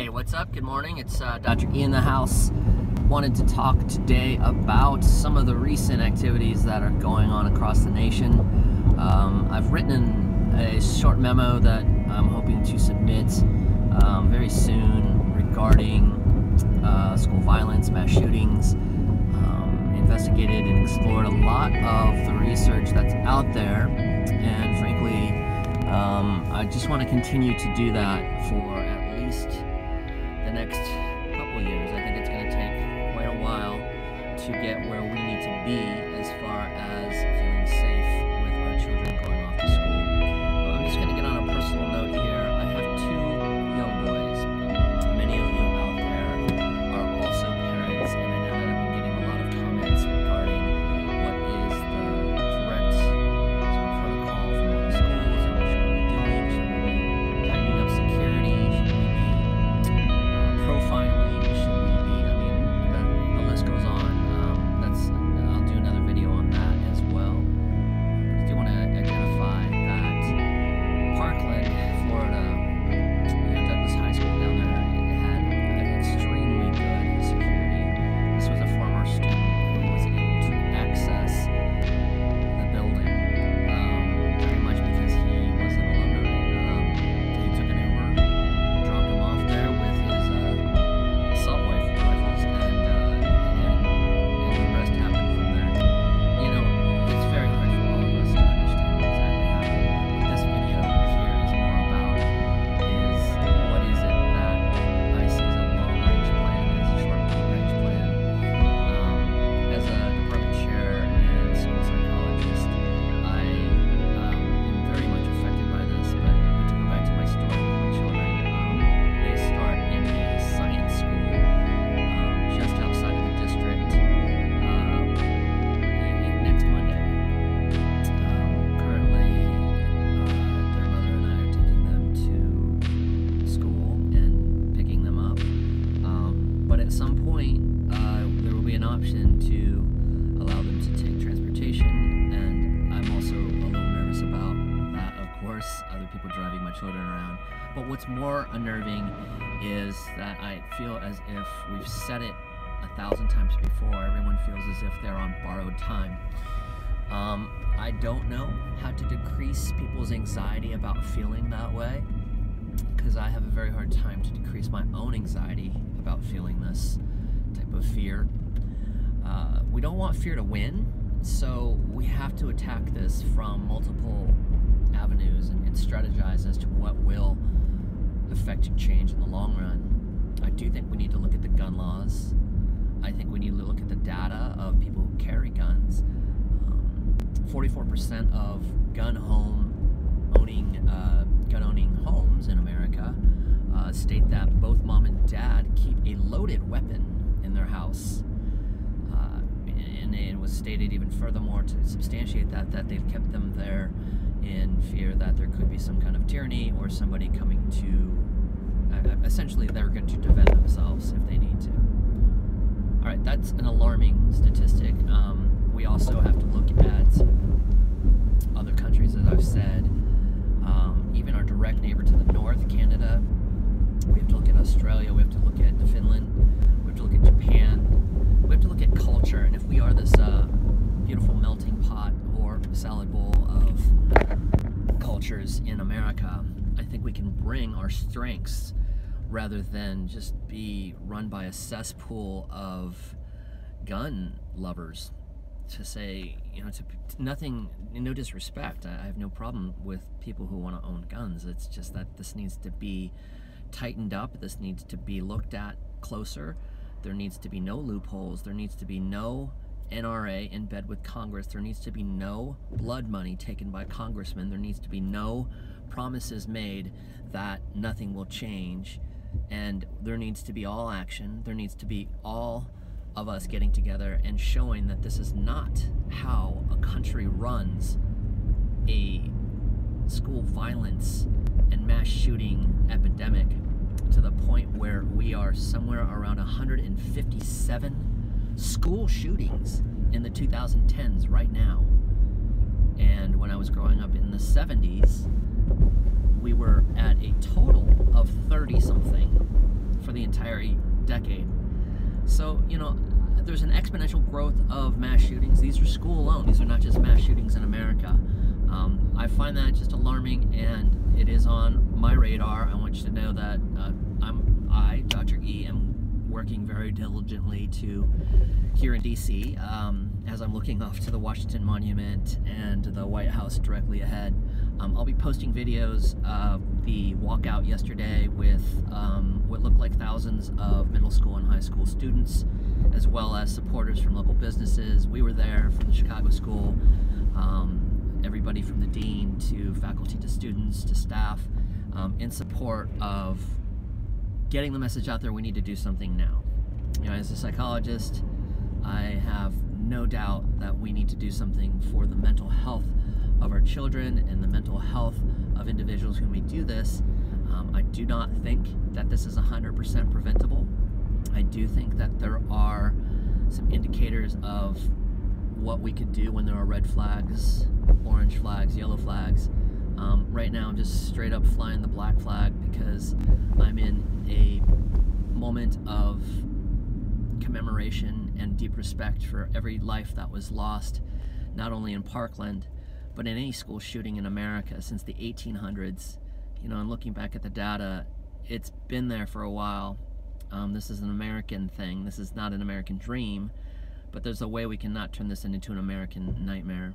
Hey, what's up? Good morning. It's Dr. E in the house. Wanted to talk today about some of the recent activities that are going on across the nation. I've written a short memo that I'm hoping to submit very soon regarding school violence, mass shootings. Investigated and explored a lot of the research that's out there, and frankly, I just want to continue to do that for at least the next couple years. I think it's going to take quite a while to get where we need to be as far as feeling safe with our children going off to school. But I'm just going to get on a personal note here. I have two young boys. Many of you out there are also parents, and I know that I've been getting a lot of comments regarding what is the correct sort of protocol from all the schools, and what should we be doing? Should we be tightening up security? Should we be profiling? Should we be, I mean, the list goes on. I'll do another video on that as well. I do want to identify that Parkland, Florida, Douglas High School down there, had extremely good security. This was a former student who was able to access the building very much because he was an alumni. He took an Uber, dropped him off there with his assault rifles, and the rest happened from there. You know, it's very hard for all of us to understand what exactly happened. What this video here is more about is what is it that I see as a long-range plan, as a short-range plan. As a department chair and school psychologist, I am very much affected by this, but to go back to my story with my children, they start in a science school just outside of the district next Monday. Currently, their mother and I are taking them to school and picking them up. But at some point, there will be an option to allow them to take transportation, and I'm also a little nervous about that, of course, other people driving my children around. But what's more unnerving is that I feel as if we've said it 1,000 times before. Everyone feels as if they're on borrowed time. I don't know how to decrease people's anxiety about feeling that way, because I have a very hard time to decrease my own anxiety about feeling this type of fear. We don't want fear to win, so we have to attack this from multiple avenues and strategize as to what will affect change in the long run. I do think we need to look at the gun laws. I think we need to look at the data of people who carry guns. 44% of gun-owning homes in America state that both mom and dad keep a loaded weapon in their house. And it was stated even furthermore to substantiate that they've kept them there in fear that there could be some kind of tyranny or somebody coming to, essentially they're going to defend themselves if they need to. All right, that's an alarming statistic. We also have to look at other countries, as I've said, even our direct neighbor to the north, Canada. We have to look at Australia, we have to look at Finland, we have to look at Japan, we have to look at culture, and if we are this beautiful melting pot or salad bowl of cultures in America, I think we can bring our strengths rather than just be run by a cesspool of gun lovers. To say, you know, to nothing, no disrespect, I have no problem with people who want to own guns. It's just that this needs to be tightened up. This needs to be looked at closer. There needs to be no loopholes. There needs to be no NRA in bed with Congress. There needs to be no blood money taken by congressmen. There needs to be no promises made that nothing will change. And there needs to be all action. There needs to be all of us getting together and showing that this is not how a country runs a school violence and mass shooting epidemic, to the point where we are somewhere around 157 school shootings in the 2010s right now. And when I was growing up in the 70s, we were at a total of 30-something very decade. So, you know, there's an exponential growth of mass shootings. These are school-owned. These are not just mass shootings in America. I find that just alarming, and it is on my radar. I want you to know that I, Dr. E, am working very diligently here in DC, as I'm looking off to the Washington Monument and the White House directly ahead. I'll be posting videos of the walkout yesterday with what looked like thousands of middle school and high school students, as well as supporters from local businesses. We were there from the Chicago school, everybody from the dean to faculty to students to staff, in support of getting the message out there. We need to do something now. You know, as a psychologist, I have no doubt that we need to do something for the mental health of our children and the mental health of individuals who may do this. I do not think that this is 100% preventable. I do think that there are some indicators of what we could do when there are red flags, orange flags, yellow flags. Right now I'm just straight up flying the black flag because I'm in a moment of commemoration and deep respect for every life that was lost, not only in Parkland, but in any school shooting in America since the 1800s. You know, and looking back at the data, it's been there for a while. This is an American thing. This is not an American dream, but there's a way we cannot turn this into an American nightmare.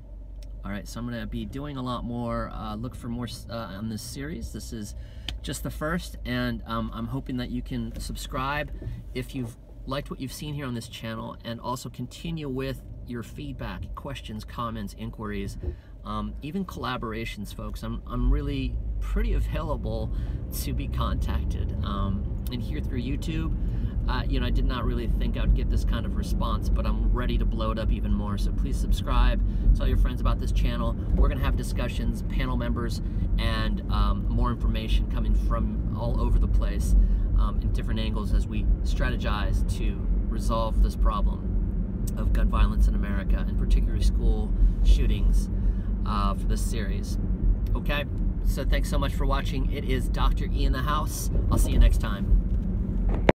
All right, so I'm going to be doing a lot more. Look for more on this series. This is just the first, and I'm hoping that you can subscribe if you've liked what you've seen here on this channel, and also continue with your feedback, questions, comments, inquiries, even collaborations, folks. I'm really pretty available to be contacted. And here through YouTube, you know, I did not really think I would get this kind of response, but I'm ready to blow it up even more. So please subscribe, tell your friends about this channel. We're gonna have discussions, panel members, and more information coming from all over the place in different angles as we strategize to resolve this problem of gun violence in America, and particularly school shootings for this series. Okay, so thanks so much for watching. It is Dr. E in the house. I'll see you next time.